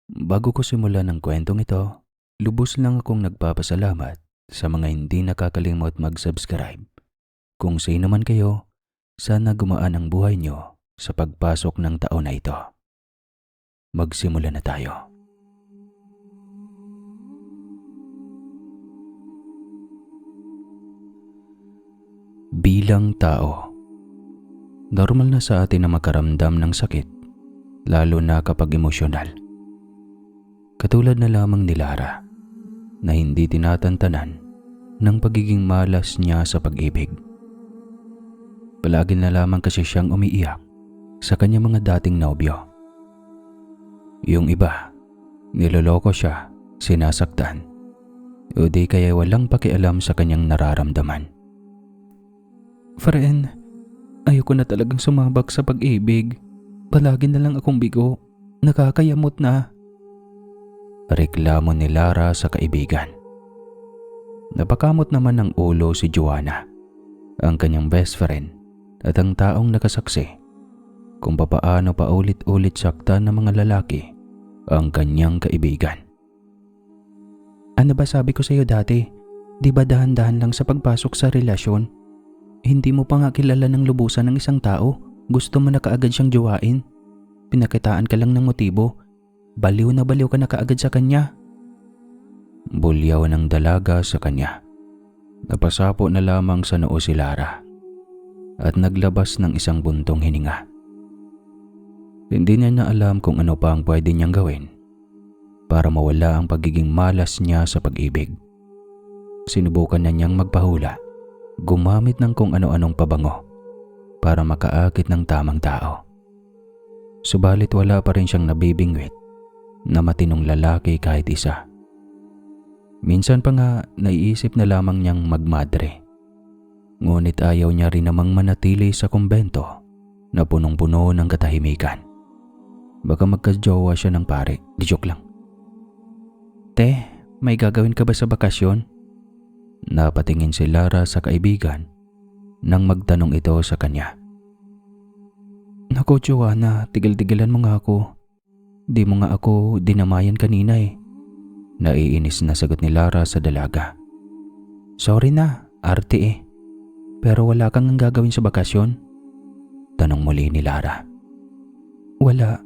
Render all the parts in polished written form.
Bago ko simulan ang kwentong ito, lubos lang akong nagpapasalamat sa mga hindi nakakalimot mag-subscribe. Kung sino man kayo, sana gumaan ang buhay nyo sa pagpasok ng taon na ito. Magsimula na tayo. Bilang tao, normal na sa atin na makaramdam ng sakit, lalo na kapag emosyonal. Katulad na lamang ni Lara, na hindi tinatantanan ng pagiging malas niya sa pag-ibig. Palagi na lamang kasi siyang umiiyak sa kanyang mga dating nobyo. Yung iba, niloloko siya, sinasaktan, o di kaya walang pakialam sa kanyang nararamdaman. Friend, ayoko na talagang sumabak sa pag-ibig. Palagi na lang akong bigo, nakakayamot na. Reklamo ni Lara sa kaibigan. Napakamot naman ng ulo si Joanna, ang kanyang best friend at ang taong nakasaksi kung papaano paulit-ulit saktan ng mga lalaki ang kanyang kaibigan. Ano ba sabi ko sa iyo dati? Di ba dahan-dahan lang sa pagpasok sa relasyon? Hindi mo pa nga kilala ng lubusan ng isang tao, gusto mo na kaagad siyang jowain. Pinakitaan ka lang ng motibo, baliw na baliw ka na kaagad sa kanya. Bulyaw ng dalaga sa kanya. Napasapo na lamang sa noo si Lara at naglabas ng isang buntong hininga. Hindi niya na alam kung ano pa ang pwede niyang gawin para mawala ang pagiging malas niya sa pag-ibig. Sinubukan na niyang magpahula, gumamit ng kung ano-anong pabango para makaakit ng tamang tao. Subalit wala pa rin siyang nabibingwit na matinong lalaki kahit isa. Minsan pa nga naiisip na lamang niyang magmadre. Ngunit ayaw niya rin namang manatili sa kumbento na punong-puno ng katahimikan. Baka magkajowa siya ng pare, di joke lang. Te, may gagawin ka ba sa bakasyon? Napatingin si Lara sa kaibigan nang magtanong ito sa kanya. Naku Joanna, tigil-tigilan mo nga ako. Di mo nga ako dinamayan kanina eh. Naiinis na sagot ni Lara sa dalaga. Sorry na, arte eh. Pero wala kang gagawin sa bakasyon? Tanong muli ni Lara. Wala.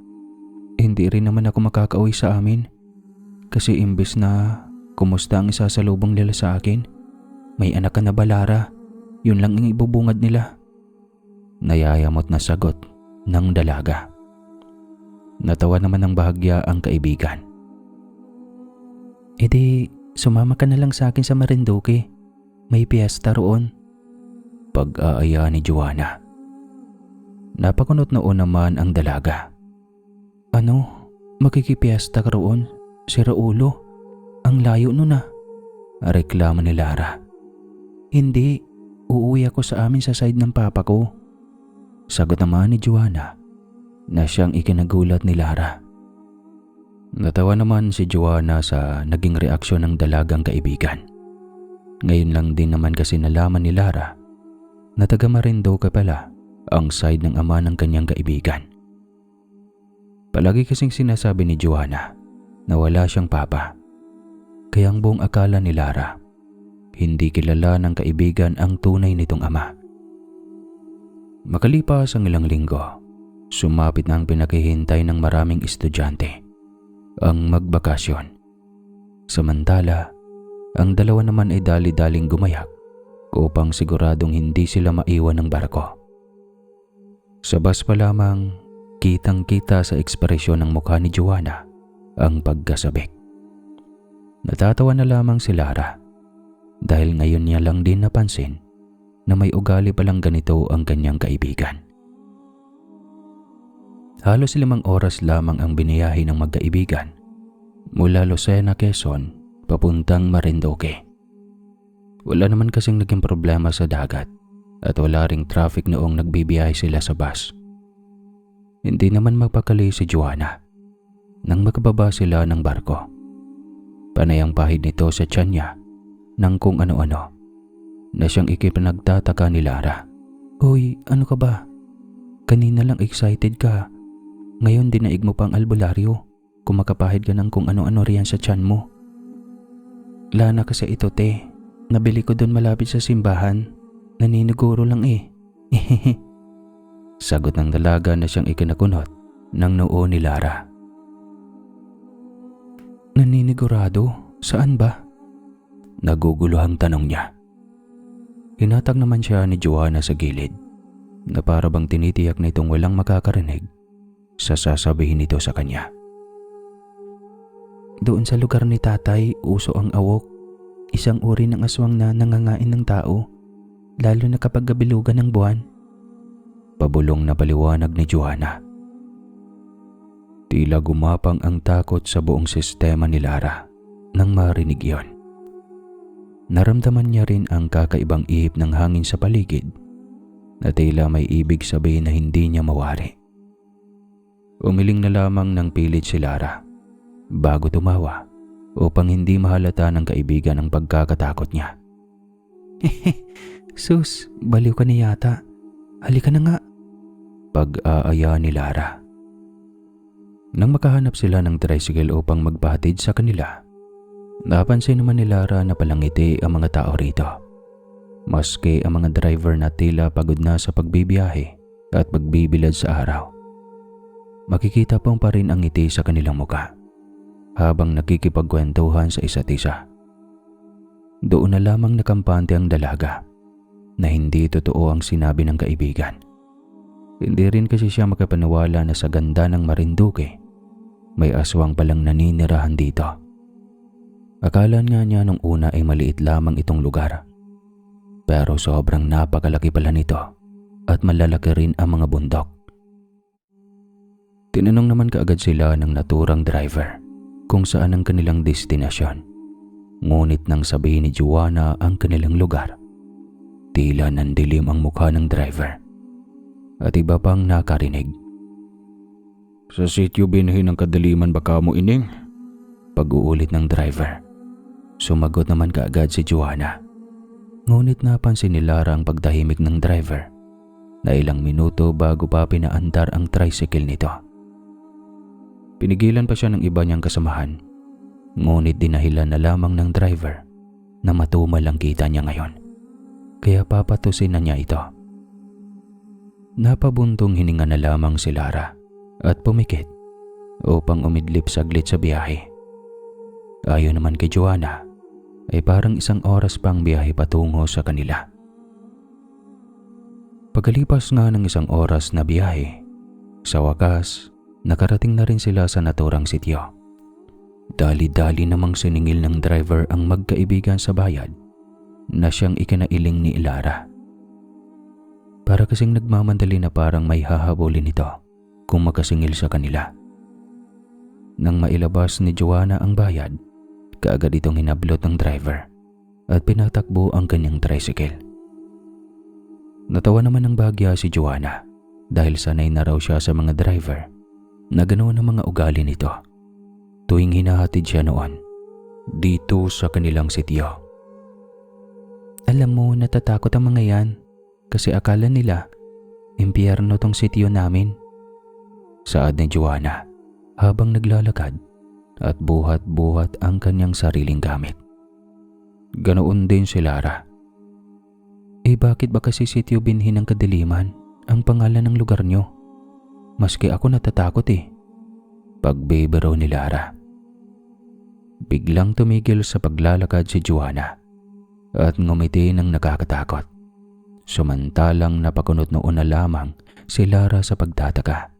Hindi rin naman ako makakauwi sa amin. Kasi imbes na kumusta ang isasalubong nila sa akin, may anak ka na ba Lara? Yun lang ang ibubungad nila. Nayayamot na sagot ng dalaga. Natawa naman ng bahagya ang kaibigan. Edi, sumama ka na lang sa akin sa Marinduque. May piyesta roon. Pag-aaya ni Joanna. Napakunot noon naman ang dalaga. Ano? Makikipiyesta ka roon? Si Raulo? Ang layo nun ah. Reklamo ni Lara. Hindi, uuwi ako sa amin sa side ng papa ko. Sagot naman ni Joanna na siyang ikinagulat ni Lara. Natawa naman si Joanna sa naging reaksyon ng dalagang kaibigan. Ngayon lang din naman kasi nalaman ni Lara na taga Marinduque pala ang side ng ama ng kanyang kaibigan. Palagi kasing sinasabi ni Joanna na wala siyang papa. Kaya ang buong akala ni Lara, hindi kilala ng kaibigan ang tunay nitong ama. Makalipas ang ilang linggo, sumapit na ang pinaghihintay ng maraming estudyante, ang magbakasyon. Samantala, ang dalawa naman ay dali-daling gumayak upang siguradong hindi sila maiwan ng barko. Sa bus pa lamang, kitang-kita sa ekspresyon ng mukha ni Joanna ang pagkasabik. Natatawa na lamang si Lara dahil ngayon niya lang din napansin na may ugali palang ganito ang kanyang kaibigan. Halos 5 oras lamang ang biniyahe ng magkaibigan mula Lucena, Quezon, papuntang Marinduque. Wala naman kasing naging problema sa dagat at wala ring traffic noong nagbibiyahe sila sa bus. Hindi naman mapakali si Joanna nang makababa sila ng barko. Panay ang pahid nito sa tiyan niya ng kung ano-ano na siyang ikipinagtataka ni Lara. Hoy, ano ka ba? Kanina lang excited ka. Ngayon dinaig mo pang albularyo. kung makapahid ka ng kung ano-ano riyan sa tiyan mo. Lana kasi ito, te. Nabili ko doon malapit sa simbahan. Naniniguro lang eh. Sagot ng dalaga na siyang ikinakunot ng noo ni Lara. Naninigurado? Saan ba? Naguguluhang tanong niya. Hinatag naman siya ni Joanna sa gilid na para bang tinitiyak na itong walang makakarinig sa sasabihin nito sa kanya. Doon sa lugar ni tatay, uso ang awok. Isang uri ng aswang na nangangain ng tao, lalo na kapag gabilugan ng buwan. Pabulong na paliwanag ni Joanna. Tila gumapang ang takot sa buong sistema ni Lara nang marinig yon. Naramdaman niya rin ang kakaibang ihip ng hangin sa paligid na tila may ibig sabihin na hindi niya mawari. Umiling na lamang ng pilit si Lara bago tumawa upang hindi mahalata ng kaibigan ang pagkakatakot niya. Sus, baliw ka na yata. Halika na nga. Pag-aaya ni Lara. Nang makahanap sila ng tricycle upang magpahatid sa kanila, napansin naman ni Lara na palangiti ang mga tao rito. Maski ang mga driver na tila pagod na sa pagbibiyahe at pagbibilad sa araw. Makikita pong pa rin ang ngiti sa kanilang muka habang nakikipagkwentuhan sa isa't isa. Doon na lamang nakampante ang dalaga na hindi totoo ang sinabi ng kaibigan. Hindi rin kasi siya makapaniwala na sa ganda ng Marinduque, may aswang palang naninirahan dito. Akala nga niya nung una ay maliit lamang itong lugar. Pero sobrang napakalaki pala nito at malalaki rin ang mga bundok. Tinanong naman kaagad sila ng naturang driver kung saan ang kanilang destinasyon. Ngunit nang sabihin ni Joanna ang kanilang lugar, tila nandilim ang mukha ng driver at iba pang nakarinig. Sa sityo binhin ng kadaliman baka mo ining? Pag-uulit ng driver. Sumagot naman kaagad si Joanna. Ngunit napansin ni Lara ang pagtahimik ng driver na ilang minuto bago pa pinaandar ang tricycle nito. Pinigilan pa siya ng iba niyang kasamahan, ngunit dinahilan na lamang ng driver na matumal ang kita niya ngayon. Kaya papatusin na niya ito. Napabuntong hininga na lamang si Lara at pumikit upang umidlip saglit sa biyahe. Ayon naman kay Joanna, ay parang isang oras pang biyahe patungo sa kanila. Pagkalipas nga ng isang oras na biyahe, sa wakas, nakarating na rin sila sa naturang sityo. Dali-dali namang siningil ng driver ang magkaibigan sa bayad na siyang ikinailing ni Lara. Para kasing nagmamandali na parang may hahabulin ito kung makasingil sa kanila. Nang mailabas ni Joanna ang bayad, kaagad itong hinablot ng driver at pinatakbo ang kanyang tricycle. Natawa naman ng bahagya si Joanna dahil sanay na raw siya sa mga driver na ganoon ang mga ugali nito tuwing hinahatid siya noon dito sa kanilang sityo. Alam mo, natatakot ang mga yan kasi akala nila impyerno tong sityo namin. Saad ni Joanna habang naglalakad at buhat-buhat ang kanyang sariling gamit. Ganoon din si Lara. Bakit ba kasi sityo binhin ng kadiliman ang pangalan ng lugar nyo? Maski ako natatakot Pagbibiro ni Lara. Biglang tumigil sa paglalakad si Joanna at ngumiti ng nakakatakot. Samantalang napakunot noon na lamang si Lara sa pagtataka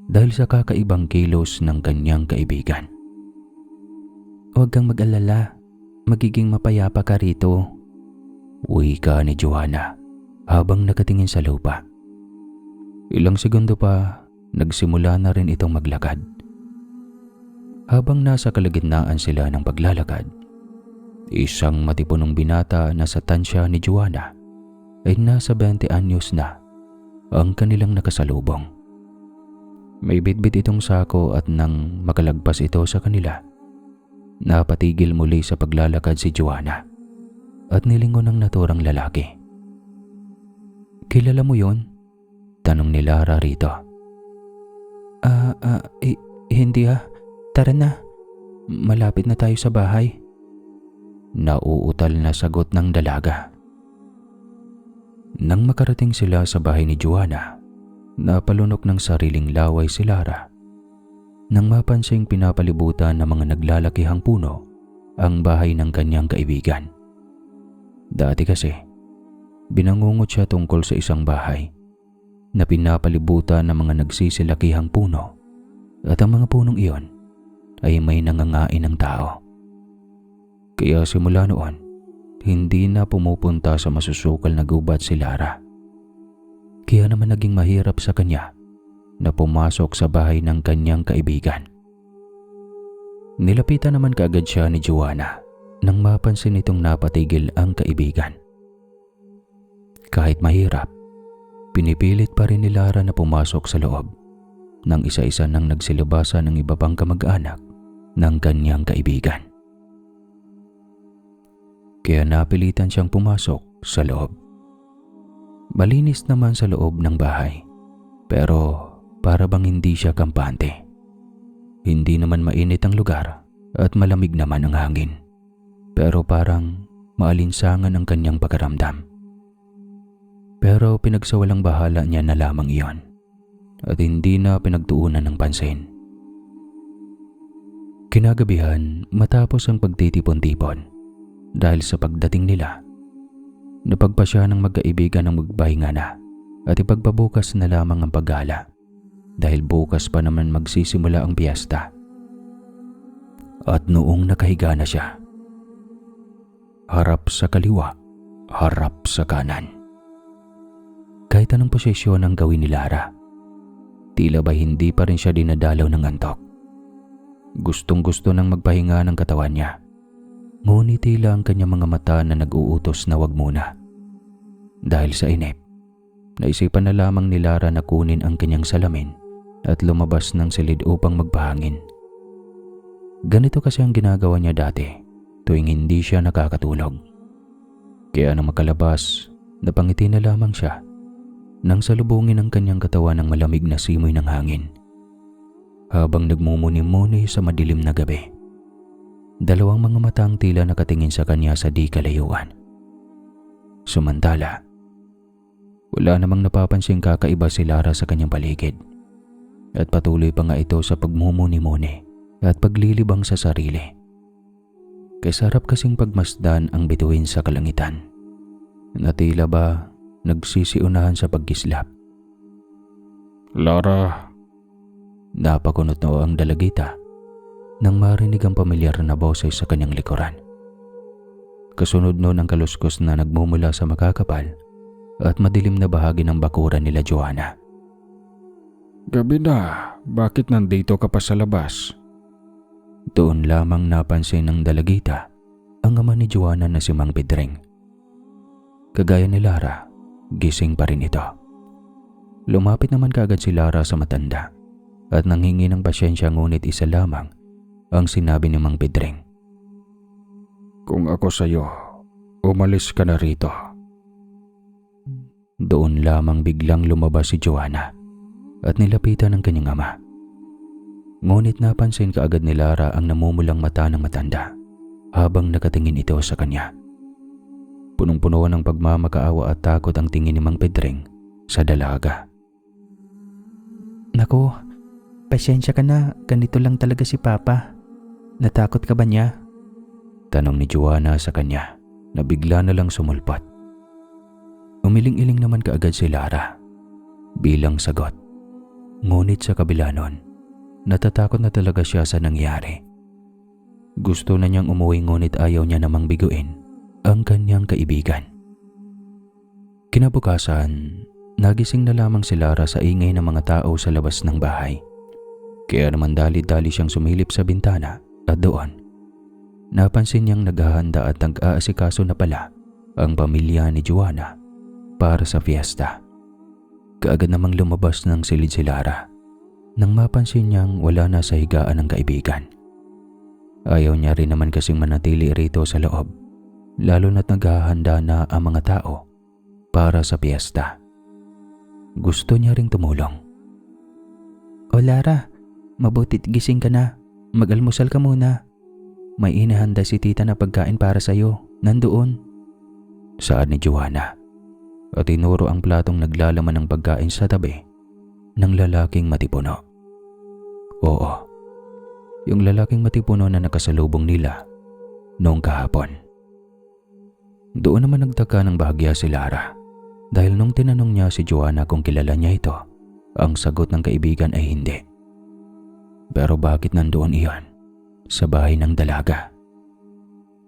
dahil sa kakaibang kilos ng kanyang kaibigan. Huwag kang mag-alala, magiging mapayapa ka rito, wika ni Joanna habang nakatingin sa lupa. Ilang segundo pa, nagsimula na rin itong maglakad. Habang nasa kalagitnaan sila ng paglalakad, isang matipunong binata na sa tansya ni Joanna ay nasa 20 anyos na ang kanilang nakasalubong. May bitbit itong sako at nang makalagpas ito sa kanila, napatigil muli sa paglalakad si Joanna at nilingon ng naturang lalaki. Kilala mo yon? Tanong ni Lara rito. Hindi Tara na, malapit na tayo sa bahay. Nauutal na sagot ng dalaga. Nang makarating sila sa bahay ni Joanna, napalunok ng sariling laway si Lara. Nang mapansing pinapalibutan ng mga naglalakihang puno ang bahay ng kanyang kaibigan. Dati kasi, binangungot siya tungkol sa isang bahay na pinapalibutan ng mga nagsisilakihang puno at ang mga punong iyon ay may nangangain ng tao. Kaya simula noon, hindi na pumupunta sa masusukal na gubat si Lara. Kaya naman naging mahirap sa kanya na pumasok sa bahay ng kanyang kaibigan. Nilapitan naman kaagad siya ni Joanna nang mapansin itong napatigil ang kaibigan. Kahit mahirap, pinipilit pa rin ni Lara na pumasok sa loob nang isa-isa nang nagsilabasa ng iba pang kamag-anak ng kanyang kaibigan. Kaya napilitan siyang pumasok sa loob. Malinis naman sa loob ng bahay, pero para bang hindi siya kampante. Hindi naman mainit ang lugar at malamig naman ang hangin, pero parang maalinsangan ang kanyang pakiramdam. Pero pinagsawalang bahala niya na lamang iyon at hindi na pinagtuunan ng pansin. Kinagabihan, matapos ang pagtitipon-tipon dahil sa pagdating nila, napagpasya ng magkaibigan ng magpahinga na at ipagpabukas na lamang ang paggala dahil bukas pa naman magsisimula ang piyesta. At noong nakahiga na siya, harap sa kaliwa, harap sa kanan. Kahit anong posisyon ang gawin ni Lara, tila ba hindi pa rin siya dinadalaw ng antok. Gustong-gusto nang magpahinga ng katawan niya. Ngunit tila ang kanyang mga mata na nag-uutos na wag muna. Dahil sa inip, naisipan na lamang ni Lara na kunin ang kanyang salamin at lumabas ng silid upang magpahangin. Ganito kasi ang ginagawa niya dati tuwing hindi siya nakakatulog. Kaya nang makalabas, napangiti na lamang siya nang salubungin ang kanyang katawan ng malamig na simoy ng hangin. Habang nagmumuni-muni sa madilim na gabi, dalawang mga mata ang tila nakatingin sa kanya sa di kalayuan. Samantala, wala namang napapansing kakaiba si Lara sa kanyang paligid at patuloy pa nga ito sa pagmumuni-muni at paglilibang sa sarili. Kasarap kasing pagmasdan ang bituin sa kalangitan na tila ba nagsisiunahan sa pagkislap. Lara! Napakunot na ang dalagita nang marinig ang pamilyar na boses sa kanyang likuran. Kasunod noon ang kaluskos na nagmumula sa makakapal at madilim na bahagi ng bakuran nila Joanna. Gabi na, bakit nandito ka pa sa labas? Doon lamang napansin ng dalagita ang ama ni Joanna na si Mang Pedring. Kagaya ni Lara, gising pa rin ito. Lumapit naman kaagad si Lara sa matanda at nanghingi ng pasyensya, ngunit isa lamang ang sinabi ni Mang Pedring. Kung ako sa'yo, umalis ka na rito. Doon lamang biglang lumabas si Joanna at nilapitan ng kanyang ama. Ngunit napansin kaagad ni Lara ang namumulang mata ng matanda habang nakatingin ito sa kanya. Punong-puno ng pagmamakaawa at takot ang tingin ni Mang Pedring sa dalaga. Naku, pasensya ka na, ganito lang talaga si Papa. Natakot ka ba niya? Tanong ni Joanna sa kanya na bigla na lang sumulpot. Umiling-iling naman kaagad si Lara bilang sagot. Ngunit sa kabila nun, natatakot na talaga siya sa nangyari. Gusto na niyang umuwi, ngunit ayaw niya namang biguin ang kanyang kaibigan. Kinabukasan, nagising na lamang si Lara sa ingay ng mga tao sa labas ng bahay. Kaya naman dali-dali siyang sumilip sa bintana at doon, napansin niyang naghahanda at nag-aasikaso na pala ang pamilya ni Joanna para sa fiesta. Kaagad namang lumabas ng silid si Lara nang mapansin niyang wala na sa higaan ng kaibigan. Ayaw niya rin naman kasing manatili rito sa loob, lalo na't naghahanda na ang mga tao para sa piyesta. Gusto niya ring tumulong. O Lara, mabuti't gising ka na. mag-almusal ka muna. May inihanda si tita na pagkain para sa'yo. Nandoon. Saad ni Joanna. At tinuro ang platong naglalaman ng pagkain sa tabi ng lalaking matipuno. Oo, yung lalaking matipuno na nakasalubong nila noong kahapon. Doon naman nagtaka ng bahagya si Lara dahil nung tinanong niya si Joanna kung kilala niya ito, ang sagot ng kaibigan ay hindi. Pero bakit nandoon iyon sa bahay ng dalaga?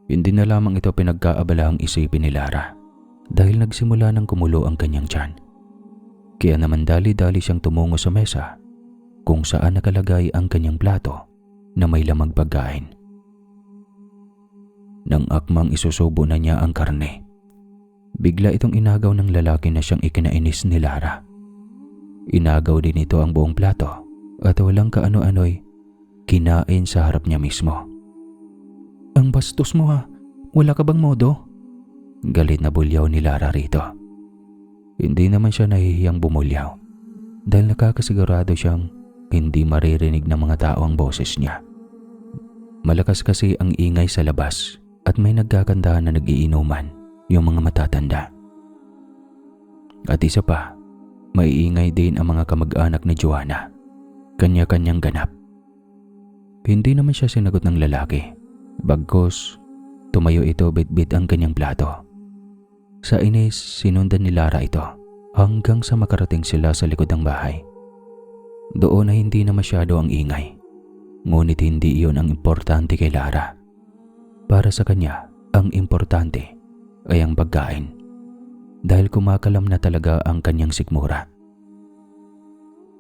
Hindi na lamang ito pinagkaabalahang isipin ni Lara dahil nagsimula ng kumulo ang kanyang tiyan. Kaya naman dali-dali siyang tumungo sa mesa kung saan nakalagay ang kanyang plato na may lamang pagkain. Nang akmang isusubo na niya ang karne, bigla itong inagaw ng lalaki na siyang ikinainis ni Lara. Inagaw din ito ang buong plato at walang kaano-ano'y kinain sa harap niya mismo. Ang bastos mo ha, wala ka bang modo? Galit na bulyaw ni Lara rito. Hindi naman siya nahihiyang bumulyaw dahil nakakasigurado siyang hindi maririnig ng mga tao ang boses niya. Malakas kasi ang ingay sa labas at may nagkakantahan na nagiinuman yung mga matatanda. At isa pa, maiingay din ang mga kamag-anak ni Joanna. Kanya-kanyang ganap. Hindi naman siya sinagot ng lalaki. Bagkus, tumayo ito bit-bit ang kanyang plato. Sa inis, sinundan ni Lara ito hanggang sa makarating sila sa likod ng bahay. Doon ay hindi na masyado ang ingay. Ngunit hindi iyon ang importante kay Lara. Para sa kanya, ang importante ay ang pagkain. Dahil kumakalam na talaga ang kanyang sikmura.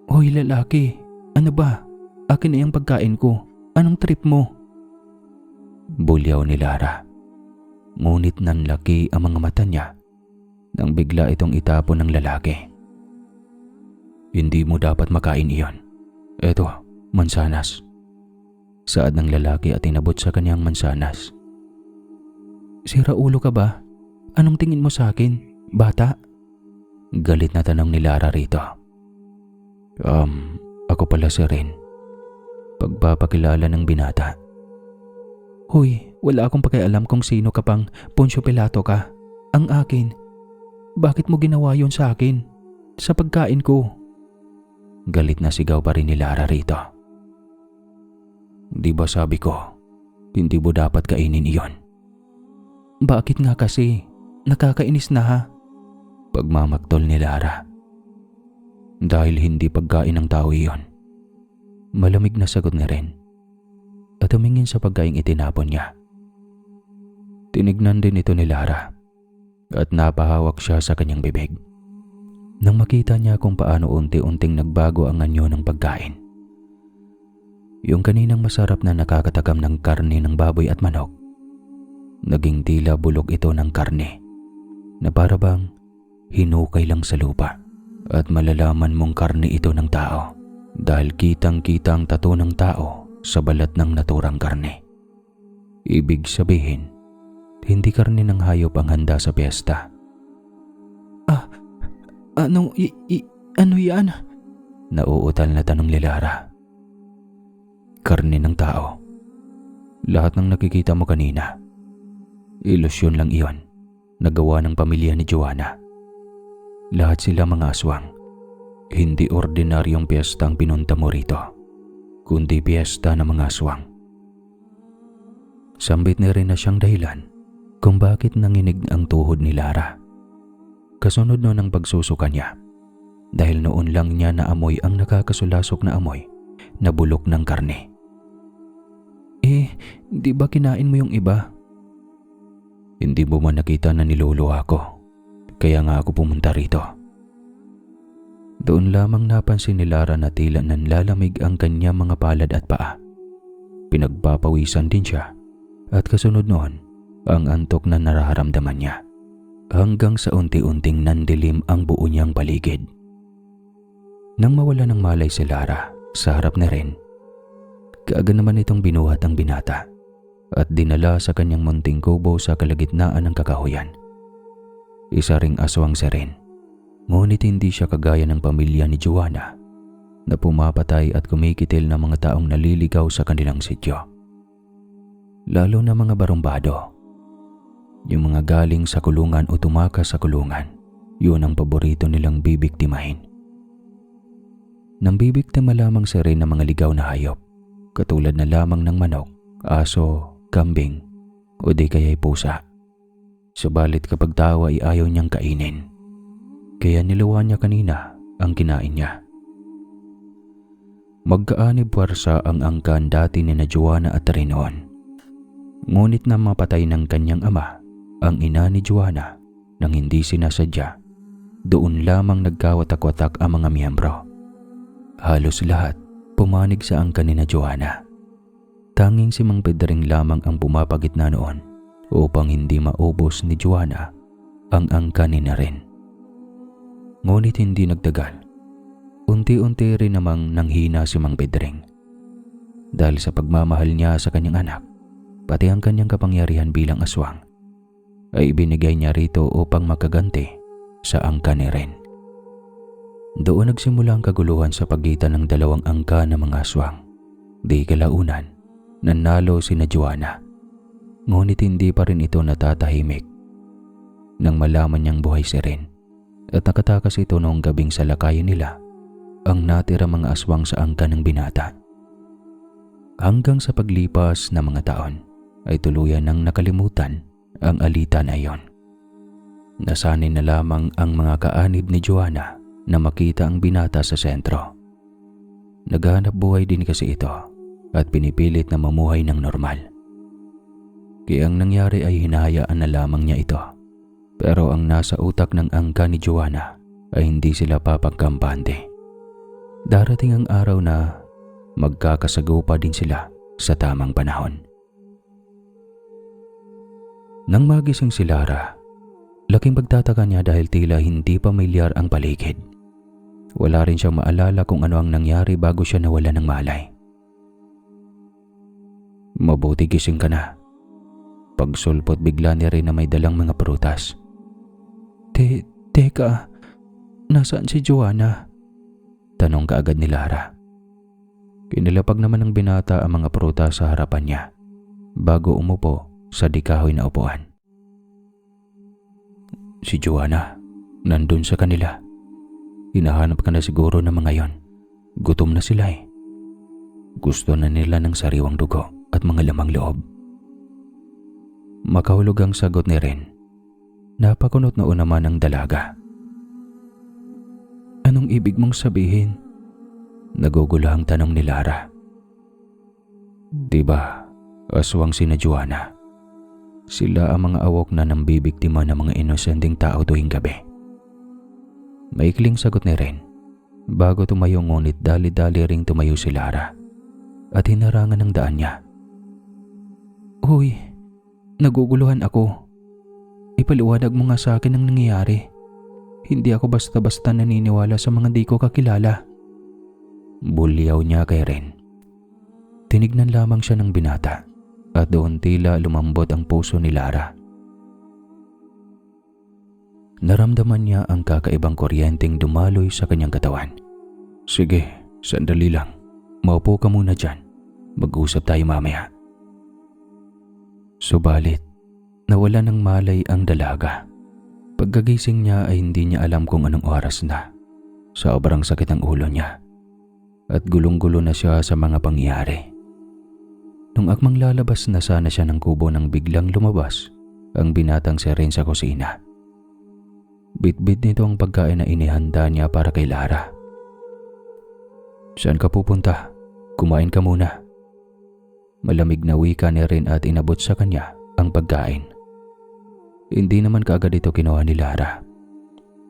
Hoy lalaki, ano ba? Akin na yung pagkain ko. Anong trip mo? Bulyaw ni Lara. Ngunit nanlaki ang mga mata niya nang bigla itong itapon ng lalaki. Hindi mo dapat makain iyon. Eto, mansanas. Saad ng lalaki at inabot sa kanyang mansanas. Sira ulo ka ba? Anong tingin mo sa akin, bata? Galit na tanong ni Lara rito. Ako pala si Rin. Pagpapakilala ng binata. Hoy, wala akong pakialam kung sino ka pang Poncio Pilato ka. Ang akin. Bakit mo ginawa yun sa akin? Sa pagkain ko. Galit na sigaw pa rin ni Lara rito. Di ba sabi ko, hindi mo dapat kainin iyon? Bakit nga kasi? Nakakainis na ha? Pagmamaktol ni Lara. Dahil hindi pagkain ng tao iyon. Malamig na sagot ni Ren. At tumingin sa pagkaing itinapon niya. Tinignan din ito ni Lara at napahawak siya sa kanyang bibig. Nang makita niya kung paano unti-unting nagbago ang anyo ng pagkain. Yung kaninang masarap na nakakatakam ng karne ng baboy at manok, naging tila bulok ito ng karne na para bang hinukay lang sa lupa at malalaman mong karne ito ng tao dahil kitang-kitang tato ng tao sa balat ng naturang karne. Ibig sabihin, hindi karne ng hayop ang handa sa piyesta. Ano yan? Nauutal na tanong ni Lara. Karne ng tao. Lahat ng nakikita mo kanina, ilusyon lang iyon, nagawa ng pamilya ni Joanna. Lahat sila mga aswang. Hindi ordinaryong piyesta ang pinunta mo rito, kundi piyesta ng mga aswang. Sambit na rin na siyang dahilan kung bakit nanginig ang tuhod ni Lara. Kasunod noon ang pagsusuka niya dahil noon lang niya naamoy ang nakakasulasok na amoy na bulok ng karne. Di ba kinain mo yung iba? Hindi mo man nakita na niluluha ko, kaya nga ako pumunta rito. Doon lamang napansin ni Lara na tila nanlalamig ang kanyang mga palad at paa. Pinagpapawisan din siya at kasunod noon ang antok na nararamdaman niya hanggang sa unti-unting nandilim ang buo niyang paligid. Nang mawala ng malay si Lara sa harap na Ren, kaagad naman itong binuhat ang binata at dinala sa kanyang munting kubo sa kalagitnaan ng kakahuyan. Isa ring aswang si Ren, ngunit hindi siya kagaya ng pamilya ni Joanna na pumapatay at kumikitil ng mga taong naliligaw sa kanilang sityo. Lalo na mga barumbado. Yung mga galing sa kulungan o tumakas sa kulungan, yun ang paborito nilang bibiktimahin. Nang bibiktima lamang sa rin ng mga ligaw na hayop, katulad na lamang ng manok, aso, kambing, o di kaya'y pusa. Subalit kapag tao ay ayaw niyang kainin, kaya niluwa niya kanina ang kinain niya. Magkaanib puwersa ang angkan dati ni na Joanna at Rinoon. Ngunit na mapatay ng kanyang ama, ang ina ni Joanna, nang hindi sinasadya, doon lamang nagkawatak-watak ang mga miyembro. Halos lahat pumanig sa angkan ni na Joanna. Tanging si Mang Pedring lamang ang pumapagitna noon upang hindi maubos ni Joanna ang angkan ni na rin. Ngunit hindi nagtagal. Unti-unti rin namang nanghina si Mang Pedring. Dahil sa pagmamahal niya sa kanyang anak, pati ang kanyang kapangyarihan bilang aswang, ay ibinigay niya rito upang makaganti sa angkan ni Ren. Doon nagsimula ang kaguluhan sa pagitan ng dalawang angka ng mga aswang. Di kalaunan, nanalo si na Joanna. Ngunit hindi pa rin ito natatahimik. Nang malaman niyang buhay si Ren, at nakatakas ito noong gabing salakayin nila ang natira mga aswang sa angka ng binata. Hanggang sa paglipas ng mga taon, ay tuluyan nang nakalimutan ang alitan na iyon. Nasanay na lamang ang mga kaanib ni Joanna na makita ang binata sa sentro. Naghahanap buhay din kasi ito at pinipilit na mamuhay ng normal. Kaya ang nangyari ay hinahayaan na lamang niya ito. Pero ang nasa utak ng angka ni Joanna ay hindi sila papagkampante. Darating ang araw na magkakasagupa din sila sa tamang panahon. Nang magising si Lara, laking pagtataka niya dahil tila hindi pamilyar ang paligid. Wala rin siyang maalala kung ano ang nangyari bago siya nawala ng malay. Mabuti gising ka na. Pagsulpot bigla niya rin na may dalang mga prutas. Teka, nasaan si Joanna? Tanong kaagad ni Lara. Kinilapag naman ng binata ang mga prutas sa harapan niya bago umupo sa di kahoy na upuan. Si Joanna, nandun sa kanila. Hinahanap ka na siguro ng mga yon. Gutom na sila eh. Gusto na nila ng sariwang dugo at mga lamang loob. Makahulog ang sagot ni Ren. Napakunot na naman ang dalaga. Anong ibig mong sabihin? Naguguluhang tanong ni Lara. Diba, aswang si na Joanna. Sila ang mga awok na nambibiktima ng mga inosenteng tao tuwing gabi. Maikling sagot ni Ren. Bago tumayo ngunit dali-dali ring tumayo si Lara at hinarangan ng daan niya. Hoy, naguguluhan ako. Ipaliwanag mo nga sa akin ang nangyayari. Hindi ako basta-basta naniniwala sa mga di ko kakilala. Bulyaw niya kay Ren. Tinignan lamang siya ng binata at doon tila lumambot ang puso ni Lara. Naramdaman niya ang kakaibang kuryenteng dumaloy sa kanyang katawan. Sige, sandali lang. Maupo ka muna dyan. Mag-usap tayo mamaya. Subalit, nawala ng malay ang dalaga. Pagkagising niya ay hindi niya alam kung anong oras na. Sobrang sakit ang ulo niya at gulong-gulo na siya sa mga pangyayari. Nung akmang lalabas na sana siya ng kubo nang biglang lumabas ang binatang si Ren sa kusina. Bit-bit nito ang pagkain na inihanda niya para kay Lara. Saan ka pupunta? Kumain ka muna. Malamig na wika ni Ren at inabot sa kanya ang pagkain. Hindi naman kaagad ito kinuha ni Lara.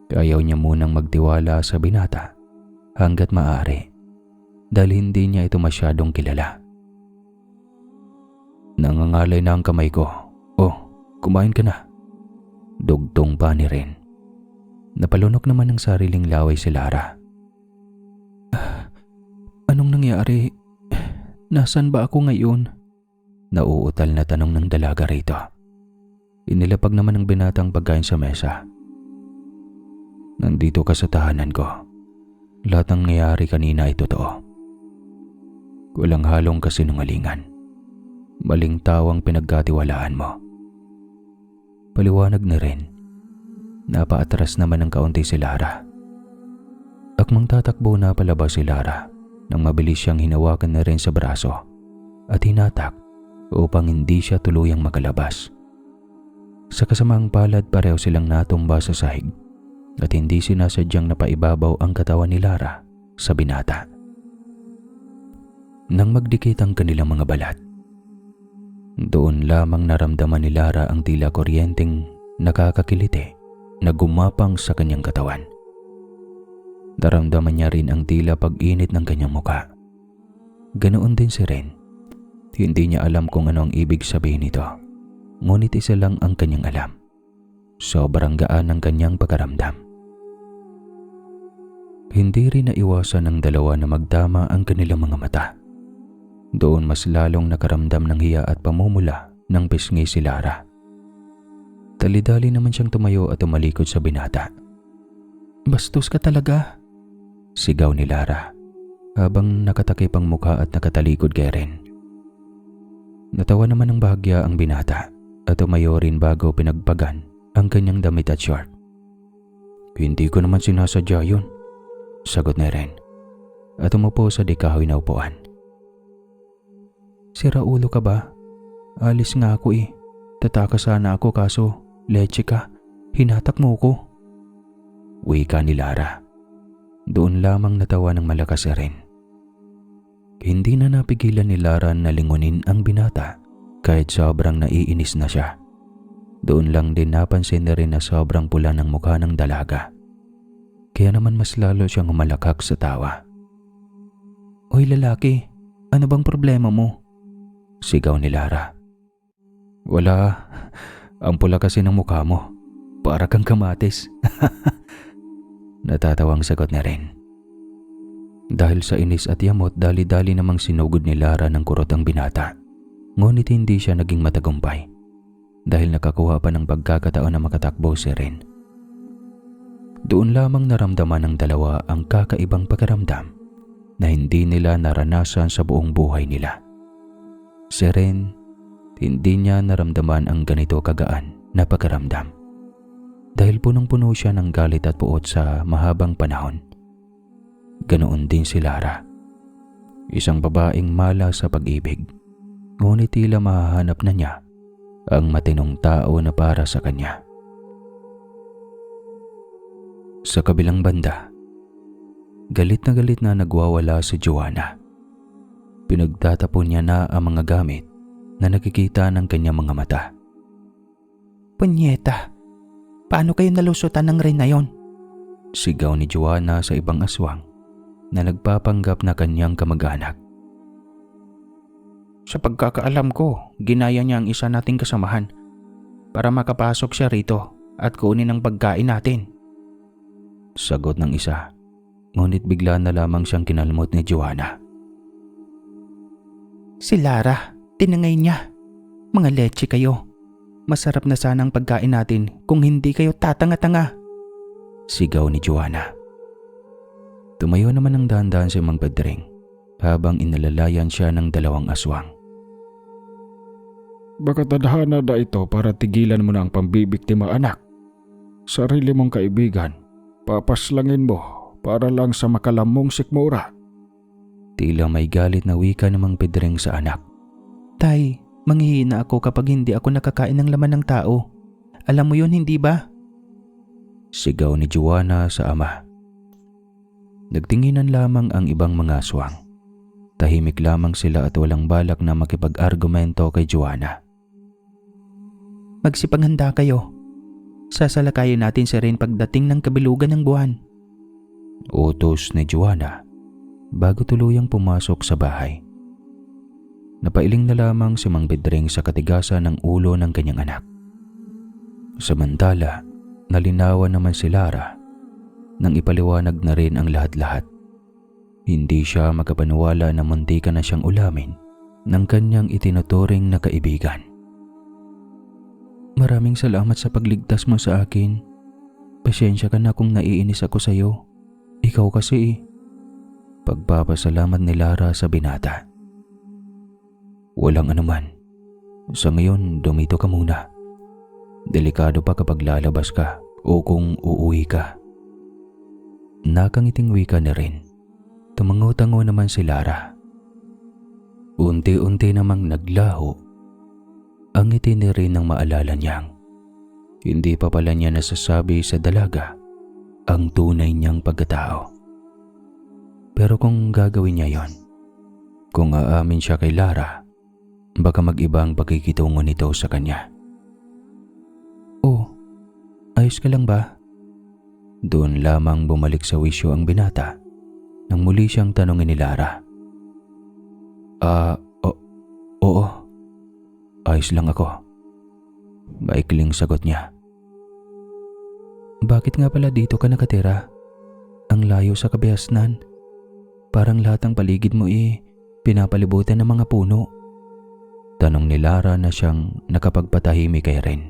Ayaw niya munang magtiwala sa binata hanggat maaari dahil hindi niya ito masyadong kilala. Nangangalay na ang kamay ko. Oh, kumain ka na. Dugtong pa ni Ren. Napalunok naman ng sariling laway si Lara. Anong nangyari? Nasaan ba ako ngayon? Nauutal na tanong ng dalaga rito. Inilapag naman ng binatang pagkain sa mesa. Nandito ka sa tahanan ko. Lahat ng nangyayari kanina ay totoo. Walang halong kasinungalingan. Maling tao ang pinagkatiwalaan mo. Paliwanag na rin, napaatras naman ng kaunti si Lara. Akmang tatakbo na palabas si Lara nang mabilis siyang hinawakan na rin sa braso at hinatak upang hindi siya tuluyang makalabas. Sa kasamaang palad, pareho silang natumba sa sahig at hindi sinasadyang napaibabaw ang katawan ni Lara sa binata. Nang magdikit ang kanilang mga balat, doon lamang naramdaman ni Lara ang tila kuryenteng nakakakiliti na gumapang sa kanyang katawan. Naramdaman niya rin ang tila pag-init ng kanyang muka. Ganoon din si Ren. Hindi niya alam kung ano ang ibig sabihin nito. Ngunit isa lang ang kanyang alam. Sobrang gaan ng kanyang pagkaramdam. Hindi rin naiwasan ng dalawa na magdama ang kanilang mga mata. Doon mas lalong nakaramdam ng hiya at pamumula ng pisngi si Lara. Dali-dali naman siyang tumayo at tumalikod sa binata. "Bastos ka talaga," sigaw ni Lara habang nakatakip ang mukha at nakatalikod kay Ren. Natawa naman ng bahagya ang binata at tumayo rin bago pinagpagan ang kanyang damit at short. "Hindi ko naman sinasadya yun," sagot ni Ren at umupo sa di kahoy na upuan. "Sira ulo ka ba? Alis nga ako eh. Tataka sana ako kaso leche ka. Hinatak mo ko." Wika ni Lara. Doon lamang natawa ng malakas si Ren. Hindi na napigilan ni Lara na lingunin ang binata kahit sobrang naiinis na siya. Doon lang din napansin na rin na sobrang pula ng mukha ng dalaga. Kaya naman mas lalo siyang humalakak sa tawa. "Hoy lalaki, ano bang problema mo?" sigaw ni Lara. "Wala, ang pula kasi ng mukha mo. Para kang kamatis." Natatawang sagot na rin. Dahil sa inis at yamot, dali-dali namang sinugod ni Lara ng kurot ang binata. Ngunit hindi siya naging matagumpay dahil nakakuha pa ng pagkakataon na makatakbo si Ren. Doon lamang naramdaman ng dalawa ang kakaibang pakiramdam na hindi nila naranasan sa buong buhay nila. Si Ren, hindi niya naramdaman ang ganito kagaan na pakiramdam dahil punong-puno siya ng galit at puot sa mahabang panahon. Ganoon din si Lara, isang babaeng malas sa pag-ibig, ngunit tila mahahanap na niya ang matinong tao na para sa kanya. Sa kabilang banda, galit na nagwawala si Joanna. Pinagtatapon niya na ang mga gamit na nakikita ng kanyang mga mata. "Punyeta, paano kayo nalusutan ng Ren na yon?" sigaw ni Joanna sa ibang aswang na nagpapanggap na kanyang kamag-anak. "Sa pagkakaalam ko, ginaya niya ang isa nating kasamahan para makapasok siya rito at kunin ang pagkain natin," sagot ng isa. Ngunit bigla na lamang siyang kinalmot ni Joanna. "Si Lara, tinangay niya. Mga leche kayo. Masarap na sana ang pagkain natin kung hindi kayo tatanga-tanga," sigaw ni Joanna. Tumayo naman ng dahan-dahan si Mang Pedring habang inalalayan siya ng dalawang aswang. "Baka tadhana na ito para tigilan mo na ang pambibiktima, anak. Sarili mong kaibigan, papaslangin mo para lang sa makalamong sikmura." Tila may galit na wika ng Mang Pedring sa anak. "Tay, manghihina ako kapag hindi ako nakakain ng laman ng tao. Alam mo yun, hindi ba?" sigaw ni Joanna sa ama. Nagtinginan lamang ang ibang mga aswang. Tahimik lamang sila at walang balak na makipag-argumento kay Joanna. "Magsipaghanda kayo. Sasalakayin natin si Ren pagdating ng kabilugan ng buwan," utos ni Joanna bago tuluyang pumasok sa bahay. Napailing na lamang si Mang Pedring sa katigasan ng ulo ng kanyang anak. Samantala, nalinawan naman si Lara nang ipaliwanag na rin ang lahat-lahat. Hindi siya makapaniwala na muntikan na siyang ulamin ng kanyang itinuturing na kaibigan. "Maraming salamat sa pagligtas mo sa akin. Pasensya ka na kung naiinis ako sa'yo. Ikaw kasi pagpapasalamat ni Lara sa binata. Walang anuman. Sa ngayon, dumito ka muna. Delikado pa kapag lalabas ka o kung uuwi ka. Nakangiting wika na rin. Tumango-tango naman si Lara. Unti-unti namang naglaho ang ngiti ni Rin nang maalala niyang hindi pa pala niya nasasabi sa dalaga ang tunay niyang pagkatao. Pero kung gagawin niya yon, kung aamin siya kay Lara, baka mag-iba ang pagkikitungo nito sa kanya. Oh, ayos ka lang ba? Doon lamang bumalik sa wisyo ang binata nang muli siyang tanongin ni Lara. Oo. Ayos lang ako. Maikling sagot niya. Bakit nga pala dito ka nakatira? Ang layo sa kabiasnan. Parang lahat ng paligid mo pinapalibutan ng mga puno. Tanong ni Lara na siyang nakapagpatahimik kay Ren.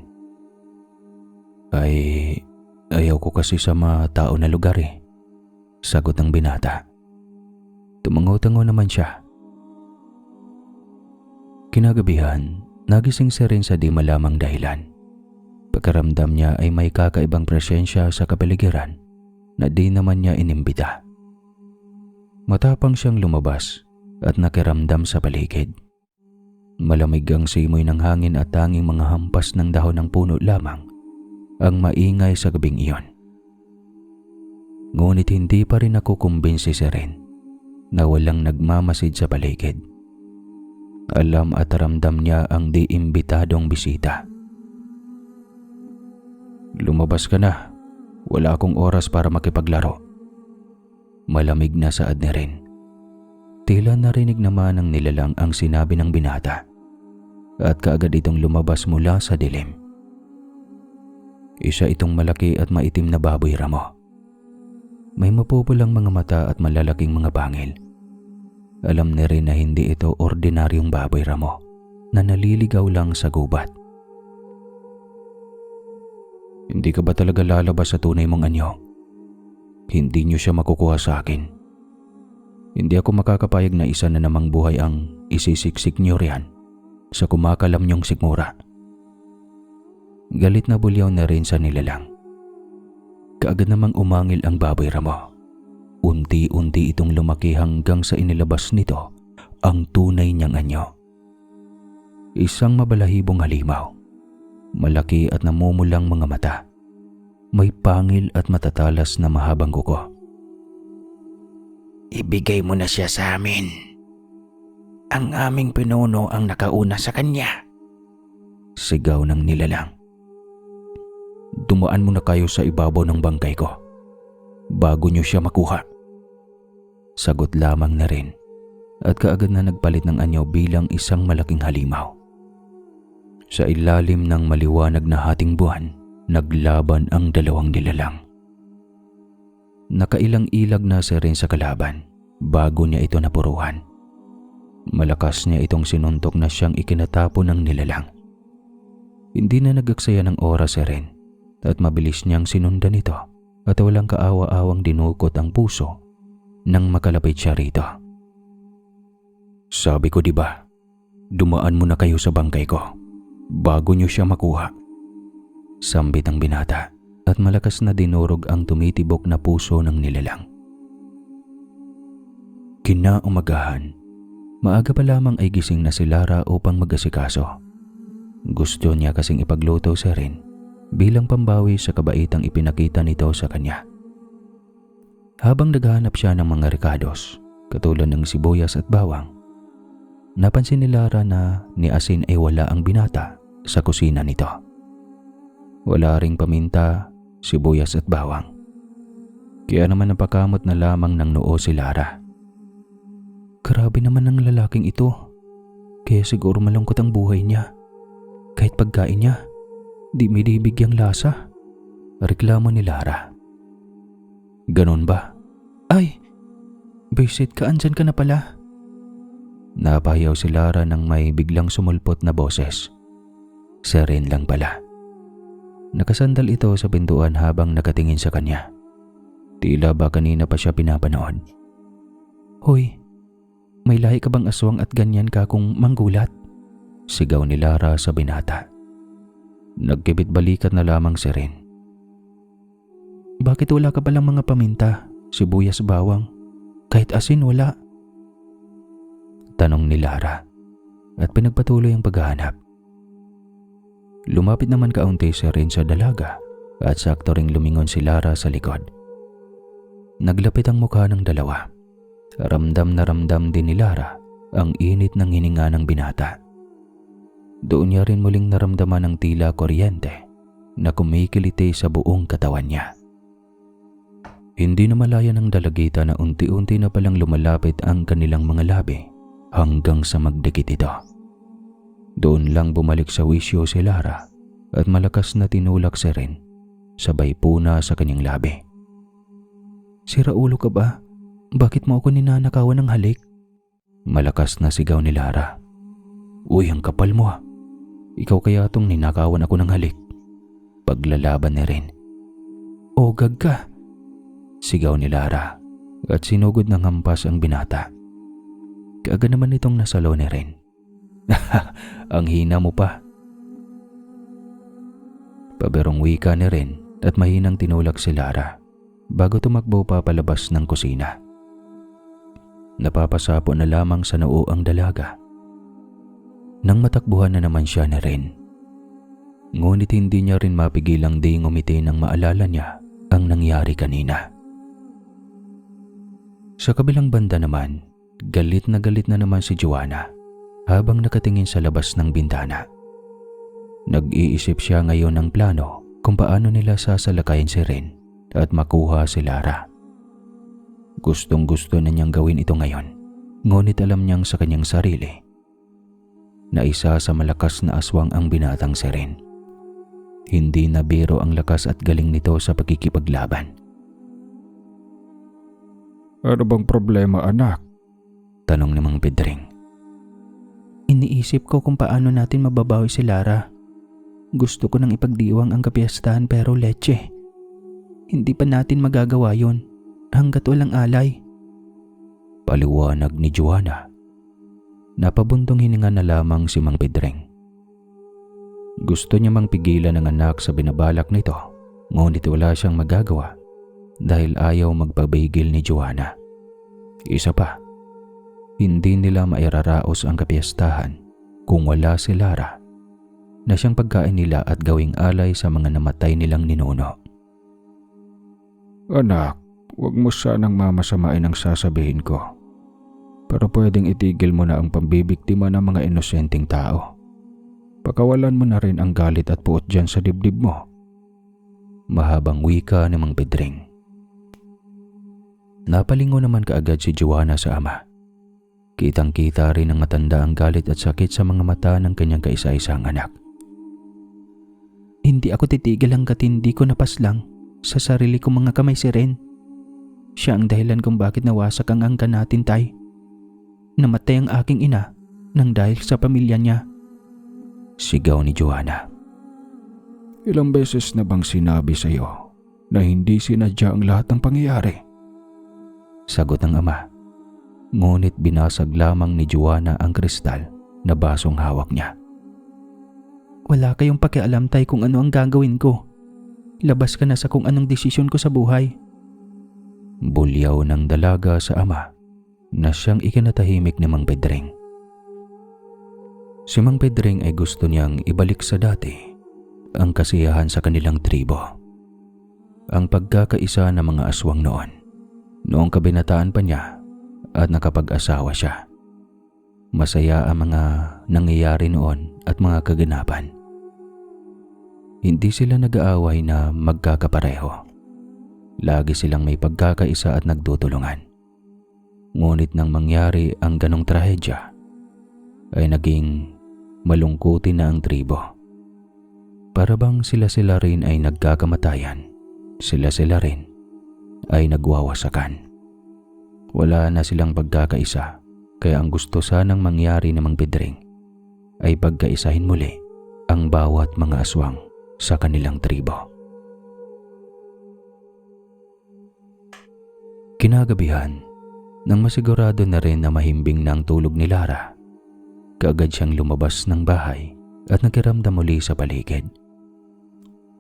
Ayaw ko kasi sa matao na lugar Sagot ng binata. Tumango-tango naman siya. Kinagabihan, nagising si Ren sa di malamang dahilan. Pagkaramdam niya ay may kakaibang presensya sa kapaligiran na di naman niya inimbita. Matapang siyang lumabas at nakiramdam sa paligid. Malamig ang simoy ng hangin at tanging mga hampas ng dahon ng puno lamang ang maingay sa gabing iyon. Ngunit hindi pa rin ako kumbinsi si Ren na walang nagmamasid sa paligid. Alam at ramdam niya ang di-imbitadong bisita. Lumabas ka na. Wala akong oras para makipaglaro. Malamig na saad ni Ren. Tila narinig naman ng nilalang ang sinabi ng binata at kaagad itong lumabas mula sa dilim. Isa itong malaki at maitim na baboy ramo. May mapupulang mga mata at malalaking mga bangil. Alam ni Ren na hindi ito ordinaryong baboy ramo na naliligaw lang sa gubat. Hindi ka ba talaga lalabas sa tunay mong anyo? Hindi niyo siya makukuha sa akin. Hindi ako makakapayag na isa na namang buhay ang isisiksik niyo riyan sa kumakalam niyong sikmura. Galit na bulyaw na rin sa nilalang. Kaagad namang umangil ang baboy ramo. Unti-unti itong lumaki hanggang sa inilabas nito ang tunay niyang anyo. Isang mabalahibong halimaw. Malaki at namumulang mga mata. May pangil at matatalas na mahabang kuko. Ibigay mo na siya sa amin. Ang aming pinuno ang nakauna sa kanya. Sigaw ng nilalang. Dumaan muna kayo sa ibabaw ng bangkay ko bago niyo siya makuha. Sagot lamang na rin at kaagad na nagpalit ng anyo bilang isang malaking halimaw. Sa ilalim ng maliwanag na hating buwan, naglaban ang dalawang nilalang. Nakailang ilag na si Ren sa kalaban bago niya ito napuruhan. Malakas niya itong sinuntok na siyang ikinatapon ng nilalang. Hindi na nagaksaya ng oras si Ren at mabilis niyang sinundan ito at walang kaawa-awang dinukot ang puso nang makalapit siya rito. Sabi ko diba, dumaan muna kayo sa bangkay ko bago niyo siya makuha. Sambit ang binata at malakas na dinurog ang tumitibok na puso ng nilalang. Kinaumagahan, maaga pa lamang ay gising na si Lara upang mag-asikaso. Gusto niya kasing ipagluto si Ren bilang pambawi sa kabaitang ipinakita nito sa kanya. Habang naghahanap siya ng mga rekados, katulad ng sibuyas at bawang, napansin ni Lara na ni asin ay wala ang binata sa kusina nito. Wala ring paminta, sibuyas at bawang. Kaya naman napakamot na lamang ng noo si Lara. Grabe naman ang lalaking ito. Kaya siguro malungkot ang buhay niya. Kahit pagkain niya, di may bigyang lasa. Reklamo ni Lara. Ganon ba? Ay, Besit ka, andyan ka na pala. Napahiyaw si Lara nang may biglang sumulpot na boses. Si Ren lang pala. Nakasandal ito sa pintuan habang nakatingin sa kanya. Tila ba kanina pa siya pinapanood. Hoy, may lahi ka bang aswang at ganyan ka kung manggulat? Sigaw ni Lara sa binata. Nagkibit balikat na lamang si Ren. Bakit wala ka palang mga paminta, sibuyas, bawang? Kahit asin wala? Tanong ni Lara at pinagpatuloy ang paghahanap. Lumapit naman kaunti si Ren sa dalaga at sakto ring lumingon si Lara sa likod. Naglapit ang mukha ng dalawa. Ramdam na ramdam din ni Lara ang init ng hininga ng binata. Doon niya rin muling naramdaman ang tila kuryente na kumikiliti sa buong katawan niya. Hindi na malaya ng dalagita na unti-unti na palang lumalapit ang kanilang mga labi hanggang sa magdikit ito. Doon lang bumalik sa wisyo si Lara at malakas na tinulak si Ren, sabay puna sa kanyang labi. Sira ulo ka ba? Bakit mo ako ninanakawan ng halik? Malakas na sigaw ni Lara. Uy, ang kapal mo. Ikaw kaya tong ninakawan ako ng halik? Paglalaban ni Ren. O gag ka! Sigaw ni Lara at sinugod ng hampas ang binata. Kaagad naman itong nasalo ni Ren. Ang hina mo pa. Paberong wika ni Ren at mahinang tinulak si Lara bago tumakbo pa palabas ng kusina. Napapasapo na lamang sa noo ang dalaga. Nang matakbuhan na naman siya ni Ren. Ngunit hindi niya rin mapigilang di ngumiti nang maalala niya ang nangyari kanina. Sa kabilang banda naman, galit na naman si Joanna habang nakatingin sa labas ng bintana. Nag-iisip siya ngayon ng plano kung paano nila sasalakayin si Ren at makuha si Lara. Gustong-gusto na niyang gawin ito ngayon, ngunit alam niyang sa kanyang sarili na isa sa malakas na aswang ang binatang si Ren. Hindi na biro ang lakas at galing nito sa pagkikipaglaban. Ano bang problema, anak? Tanong ni Mang Pedring. Iniisip ko kung paano natin mababawi si Lara. Gusto ko nang ipagdiwang ang kapiyastahan pero leche. Hindi pa natin magagawa yon hanggat walang alay. Paliwanag ni Joanna. Napabuntong hininga na lamang si Mang Pedring. Gusto niya mang pigilan ang anak sa binabalak nito, ngunit wala siyang magagawa dahil ayaw magpabigil ni Joanna. Isa pa, hindi nila mairaraos ang kapiyastahan kung wala si Lara na siyang pagkain nila at gawing alay sa mga namatay nilang ninuno. Anak, huwag mo sanang mamasamain ang sasabihin ko. Pero pwedeng itigil mo na ang pambibiktima ng mga inosenteng tao. Pakawalan mo na rin ang galit at puot dyan sa dibdib mo. Mahabang wika ni Mang Pedring. Napalingo naman kaagad si Joanna sa ama. Kitang-kita rin ng matanda ang galit at sakit sa mga mata ng kanyang kaisa-isang anak. Hindi ako titigil hanggat hindi ko napaslang sa sarili kong mga kamay si Ren. Siya ang dahilan kung bakit nawasak ang angkan natin, tay. Namatay ang aking ina nang dahil sa pamilya niya. Sigaw ni Joanna. Ilang beses na bang sinabi sa iyo na hindi sinadya ang lahat ng pangyayari? Sagot ng ama. Ngunit binasag lamang ni Joanna ang kristal na basong hawak niya. Wala kayong pakialam, tay, kung ano ang gagawin ko. Labas ka na sa kung anong desisyon ko sa buhay. Bulyaw ng dalaga sa ama na siyang ikinatahimik ni Mang Pedring. Si Mang Pedring ay gusto niyang ibalik sa dati ang kasiyahan sa kanilang tribo. Ang pagkakaisa ng mga aswang noong kabinataan pa niya at nakapag-asawa siya. Masaya ang mga nangyayari noon at mga kaganapan. Hindi sila nag-aaway na magkakapareho. Lagi silang may pagkakaisa at nagtutulungan. Ngunit nang mangyari ang ganong trahedya, ay naging malungkutin na ang tribo. Para bang sila-sila rin ay nagkakamatayan, sila-sila rin ay nagwawasakan. Wala na silang pagkakaisa, kaya ang gusto sanang mangyari ng Mang Pedring ay pagkaisahin muli ang bawat mga aswang sa kanilang tribo. Kinagabihan, Nang masigurado na rin na mahimbing na ang tulog ni Lara, kaagad siyang lumabas ng bahay at nagkiramdam muli sa paligid.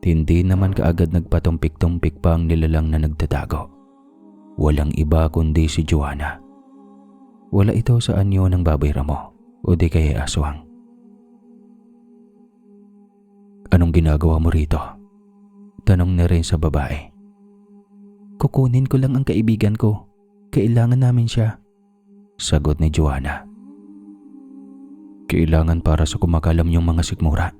Hindi naman kaagad nagpatumpik-tumpik pa ang nilalang na nagtatago. Walang iba kundi si Joanna. Wala ito sa anyo ng baboy ramo o di kaya aswang. "Anong ginagawa mo rito?" tanong na rin sa babae. Kukunin ko lang ang kaibigan ko. Kailangan namin siya, sagot ni Joanna. "Kailangan para sa kumakalam yung mga sikmura?"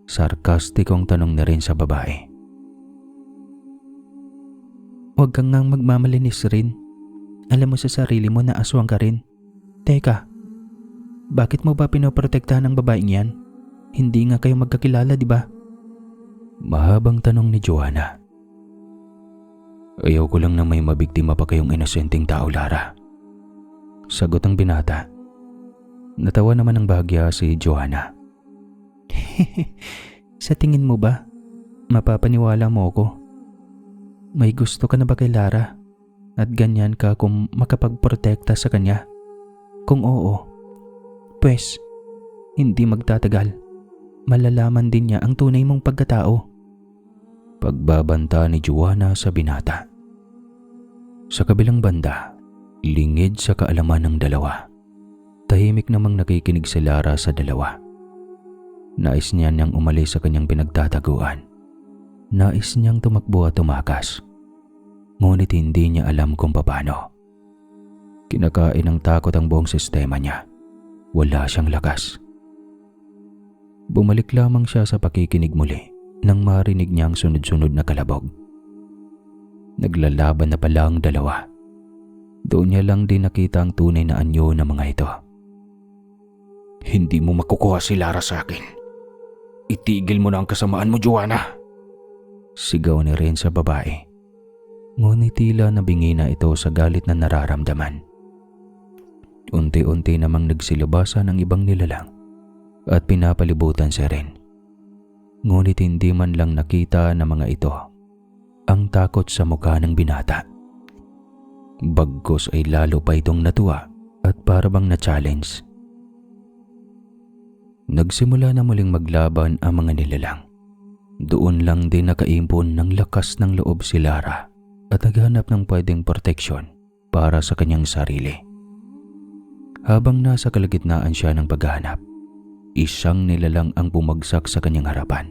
Sarkastikong tanong na rin sa babae. Huwag kang ngang magmamalinis rin. Alam mo sa sarili mo na aswang ka rin. Teka, bakit mo ba pinoprotektahan ng babaeng yan? Hindi nga kayo magkakilala, di ba? Mahabang tanong ni Joanna. "Ayaw ko lang na may mabiktima pa kayong inosenteng tao, Lara," sagot ang binata. Natawa naman ng bahagya si Joanna. Sa tingin mo ba, mapapaniwala mo ako? May gusto ka na ba kay Lara? At ganyan ka kung makapagprotekta sa kanya? Kung oo, pues, hindi magtatagal. Malalaman din niya ang tunay mong pagkatao. Pagbabanta ni Joanna sa binata. Sa kabilang banda, lingid sa kaalaman ng dalawa. Tahimik namang nakikinig si Lara sa dalawa. Nais niya niyang umalis sa kanyang pinagtataguan. Nais niyang tumakbo at tumakas. Ngunit hindi niya alam kung paano. Kinakain ng takot ang buong sistema niya. Wala siyang lakas. Bumalik lamang siya sa pakikinig muli nang marinig niya ang sunod-sunod na kalabog. Naglalaban na pala ang dalawa. Doon niya lang din nakita ang tunay na anyo ng mga ito. "Hindi mo makukuha si Lara sa akin. Itigil mo na ang kasamaan mo, Joanna," sigaw ni Ren sa babae. Ngunit tila nabingi na ito sa galit na nararamdaman. Unti-unti namang nagsilabasan ang ibang nilalang at pinapalibutan si Ren. Ngunit hindi man lang nakita ng mga ito ang takot sa mukha ng binata. Bagkus ay lalo pa itong natuwa at parabang na-challenge. Nagsimula na muling maglaban ang mga nilalang. Doon lang din nakaimpon ng lakas ng loob si Lara at naghanap ng pwedeng proteksyon para sa kanyang sarili. Habang nasa kalagitnaan siya ng paghahanap, isang nilalang ang bumagsak sa kanyang harapan.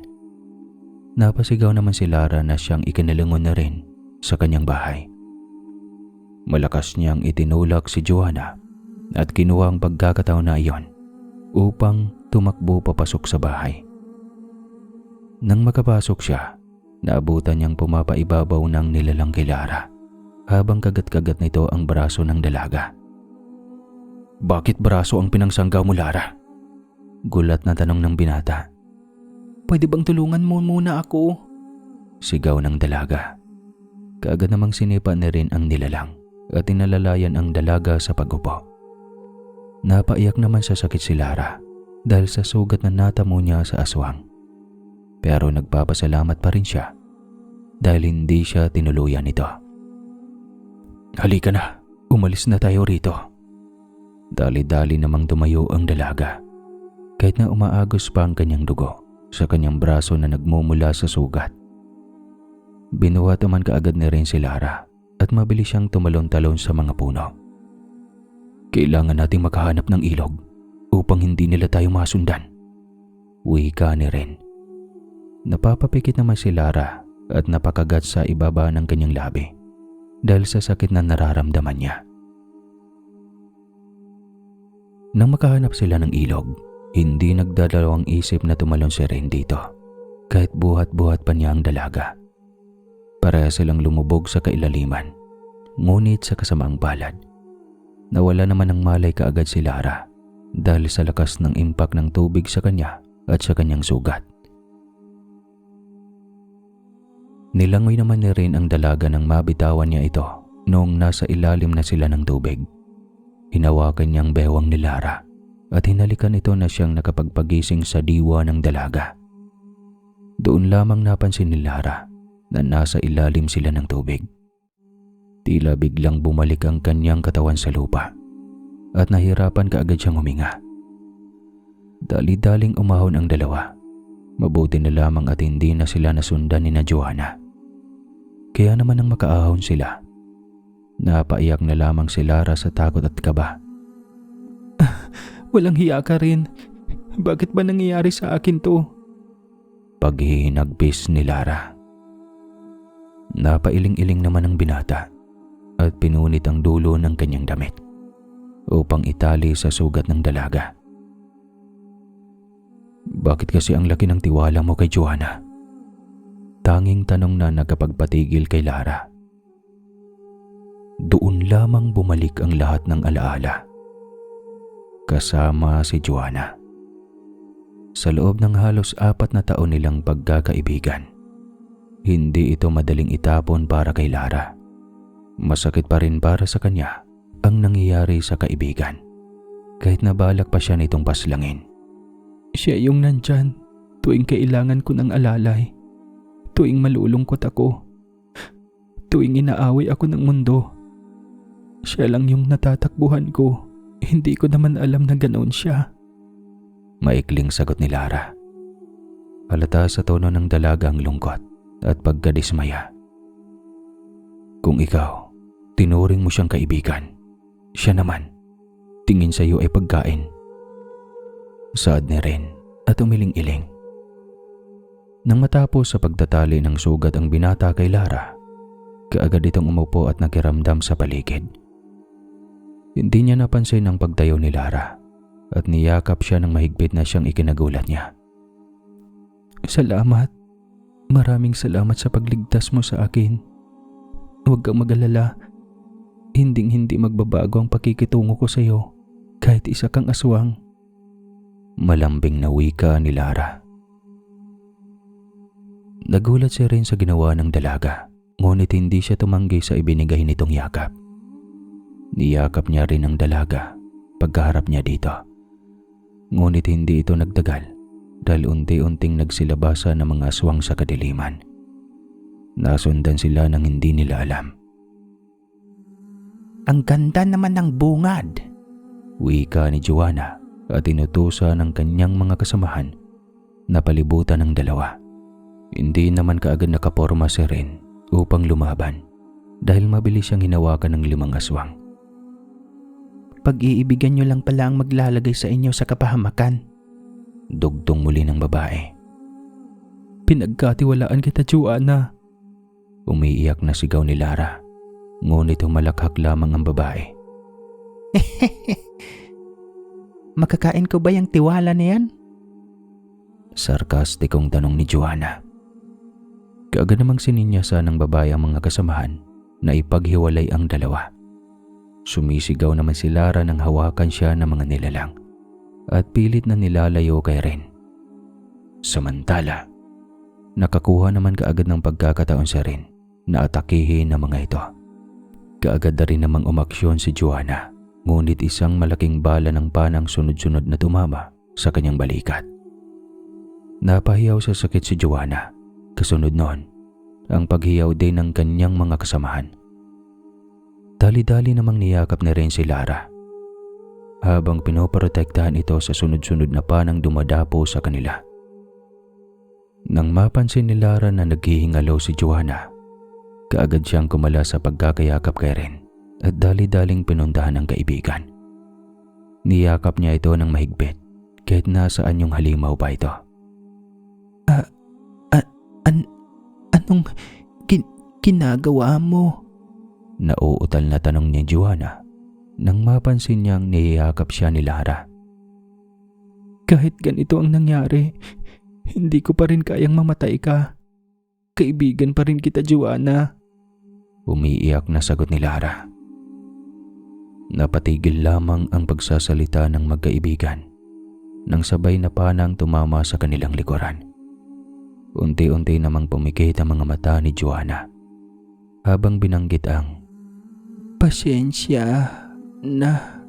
Napasigaw naman si Lara na siyang ikinilangon na rin sa kanyang bahay. Malakas niyang itinulak si Joanna at kinuha ang pagkakataon na iyon upang tumakbo papasok sa bahay. Nang makapasok siya, naabutan niyang pumapaibabaw ng nilalang kay Lara habang kagat-kagat nito ang braso ng dalaga. "Bakit braso ang pinangsanggaw mo, Lara?" Gulat na tanong ng binata. "Pwede bang tulungan mo muna ako?" sigaw ng dalaga. Kaagad namang sinipa na rin ang nilalang at inalalayan ang dalaga sa pagupo. Napaiyak naman sa sakit si Lara dahil sa sugat na natamo niya sa aswang. Pero nagpapasalamat pa rin siya dahil hindi siya tinuluyan nito. "Halika na, umalis na tayo rito." Dali-dali namang tumayo ang dalaga kahit na umaagos pa ang kanyang dugo sa kanyang braso na nagmumula sa sugat. Binuhat naman kaagad ni rin si Lara at mabilis siyang tumalon-talon sa mga puno. "Kailangan nating makahanap ng ilog upang hindi nila tayo masundan," wika ni Ren. Napapapikit naman si Lara at napakagat sa ibaba ng kanyang labi dahil sa sakit na nararamdaman niya. Nang makahanap sila ng ilog, hindi nagdadalawang isip na tumalon si Ren dito kahit buhat-buhat pa niya ang dalaga. Pareha silang lumubog sa kailaliman, ngunit sa kasamaang palad, nawala naman ng malay kaagad si Lara dahil sa lakas ng impact ng tubig sa kanya at sa kanyang sugat. Nilangoy naman ni Ren ang dalaga nang mabitawan niya ito noong nasa ilalim na sila ng tubig. Hinawakan niyang bewang ni Lara at hinalikan ito na siyang nakapagpagising sa diwa ng dalaga. Doon lamang napansin ni Lara na nasa ilalim sila ng tubig. Tila biglang bumalik ang kanyang katawan sa lupa at nahirapan kaagad siyang huminga. Dali-daling umahon ang dalawa. Mabuti na lamang at hindi na sila nasundan ni na Joanna. Kaya naman nang makaahon sila, napaiyak na lamang si Lara sa takot at kaba. Walang hiya ka rin. Bakit ba nangyayari sa akin to? Paghihinagpis ni Lara. Napailing-iling naman ang binata at pinunit ang dulo ng kanyang damit upang itali sa sugat ng dalaga. Bakit kasi ang laki ng tiwala mo kay Joanna? Tanging tanong na nagkapagpatigil kay Lara. Doon lamang bumalik ang lahat ng alaala. Kasama si Joanna. Sa loob ng halos 4 na taon nilang pagkakaibigan, hindi ito madaling itapon para kay Lara. Masakit pa rin para sa kanya ang nangyayari sa kaibigan, kahit nabalak pa siya nitong paslangin. Siya yung nandyan tuwing kailangan ko ng alalay, tuwing malulungkot ako, tuwing inaaway ako ng mundo. Siya lang yung natatakbuhan ko. Hindi ko naman alam na ganoon siya. Maikling sagot ni Lara. Halata sa tono ng dalaga ang lungkot at pagkadismaya. Kung ikaw, tinuring mo siyang kaibigan, siya naman, tingin sa iyo ay pagkain. Saad ni Ren at umiling-iling. Nang matapos sa pagtatali ng sugat ang binata kay Lara, kaagad itong umupo at nakiramdam sa paligid. Hindi niya napansin ang pagtayo ni Lara at niyakap siya ng mahigpit na siyang ikinagulat niya. Salamat. Maraming salamat sa pagligtas mo sa akin. Huwag kang mag-alala. Hinding-hindi magbabago ang pakikitungo ko sa iyo kahit isa kang aswang. Malambing na wika ni Lara. Nagulat siya rin sa ginawa ng dalaga, ngunit hindi siya tumanggi sa ibinigay nitong yakap. Niyakap niya rin ang dalaga pagkaharap niya dito. Ngunit hindi ito nagtagal dahil unti-unting nagsilabasa ng mga aswang sa kadiliman. Nasundan sila ng hindi nila alam. Ang ganda naman ng bungad, wika ni Joanna at inutusan ng kanyang mga kasamahan na palibutan ng dalawa. Hindi naman kaagad nakaporma si Ren upang lumaban dahil mabilis siyang hinawakan ng 5 aswang. Pag-iibigan niyo lang pala ang maglalagay sa inyo sa kapahamakan. Dugtong muli ng babae. Pinagkatiwalaan kita, Joanna. Umiiyak na sigaw ni Lara, ngunit humalakhak lamang ang babae. Makakain ko ba yung tiwala na yan? Sarkastikong tanong ni Joanna. Kaagad namang sininyasa ng babae ang mga kasamahan na ipaghiwalay ang dalawa. Sumisigaw naman si Lara nang hawakan siya ng mga nilalang at pilit na nilalayo kay Ren. Samantala, nakakuha naman kaagad ng pagkakataon si Ren na atakihin ng mga ito. Kaagad na rin namang umaksyon si Joanna, ngunit isang malaking bala ng panang sunod-sunod na tumama sa kanyang balikat. Napahiyaw sa sakit si Joanna. Kasunod noon, ang paghiyaw din ng kanyang mga kasamahan. Dali-dali namang niyakap na rin si Lara habang pinoprotektahan ito sa sunod-sunod na panang dumadapo sa kanila. Nang mapansin ni Lara na naghihingalaw si Joanna, kaagad siyang kumala sa pagkakayakap kay Ren at dali-daling pinuntahan ang kaibigan. Niyakap niya ito ng mahigpit kahit nasaan yung halimaw pa ito. Anong ginagawa mo? Nauutal na tanong ni Joanna nang mapansin niyang niyakap siya ni Lara. Kahit ganito ang nangyari, hindi ko pa rin kayang mamatay ka. Kaibigan pa rin kita, Joanna. Umiiyak na sagot ni Lara. Napatigil lamang ang pagsasalita ng magkaibigan nang sabay na panang tumama sa kanilang likuran. Unti-unti namang pumikit ang mga mata ni Joanna habang binanggit ang pasensya na.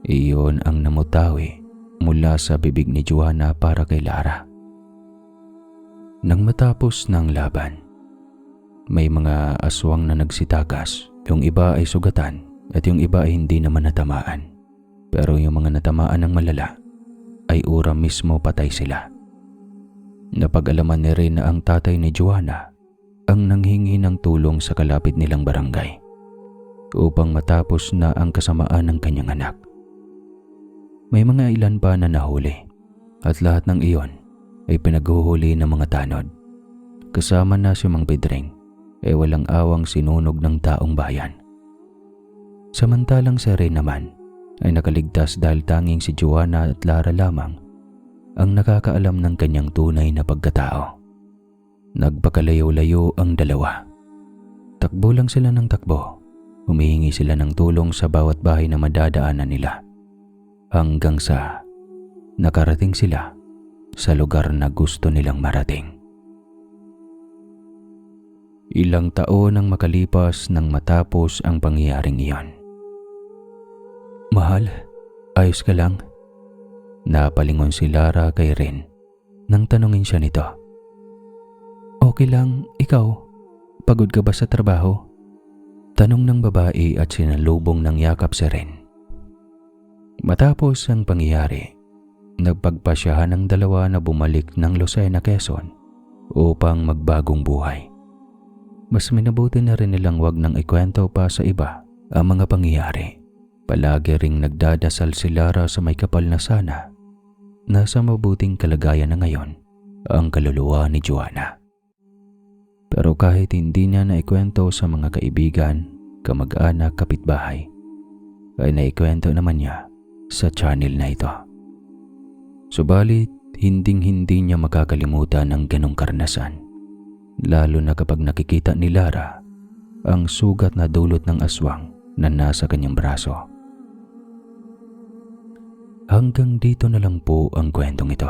Iyon ang namutawi mula sa bibig ni Joanna para kay Lara. Nang matapos ng laban, May mga aswang na nagsitakas, yung iba ay sugatan at yung iba ay hindi naman natamaan. Pero yung mga natamaan ng malala ay uram mismo patay sila. Napag-alaman ni Ren na ang tatay ni Joanna ang nanghingi ng tulong sa kalapit nilang barangay upang matapos na ang kasamaan ng kanyang anak. May mga ilan pa na nahuli at lahat ng iyon ay pinaghuhuli ng mga tanod. Kasama na si Mang Pedring ay walang awang sinunog ng taong bayan. Samantalang si Ren naman ay nakaligtas dahil tanging si Joanna at Lara lamang ang nakakaalam ng kanyang tunay na pagkatao. Nagpakalayo-layo ang dalawa. Takbo lang sila ng takbo. Humihingi sila ng tulong sa bawat bahay na madadaanan nila. Hanggang sa nakarating sila sa lugar na gusto nilang marating. Ilang taon ang makalipas nang matapos ang pangyayaring iyon. "Mahal, ayos ka lang?" Napalingon si Lara kay Ren nang tanungin siya nito. "Okay lang, ikaw? Pagod ka ba sa trabaho?" Tanong ng babae at sinalubong ng yakap si Ren. Matapos ang pangyayari, nagpagpasyahan ng dalawa na bumalik ng Lucena, Quezon upang magbagong buhay. Mas minabuti na rin nilang wag nang ikwento pa sa iba ang mga pangyayari. Palagi ring nagdadasal si Lara sa may kapal na sana nasa mabuting kalagayan na ngayon ang kaluluwa ni Joanna. Pero kahit hindi niya naikwento sa mga kaibigan, kamag-anak, kapitbahay, ay naikwento naman niya sa channel na ito. Subalit, hinding-hindi niya makakalimutan ang ganong karanasan, lalo na kapag nakikita ni Lara ang sugat na dulot ng aswang na nasa kanyang braso. Hanggang dito na lang po ang kwentong ito.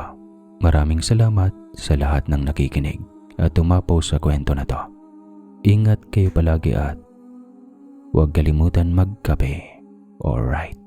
Maraming salamat sa lahat ng nakikinig at tumapo sa kwento na to. Ingat kayo palagi at huwag kalimutan magkape. Alright.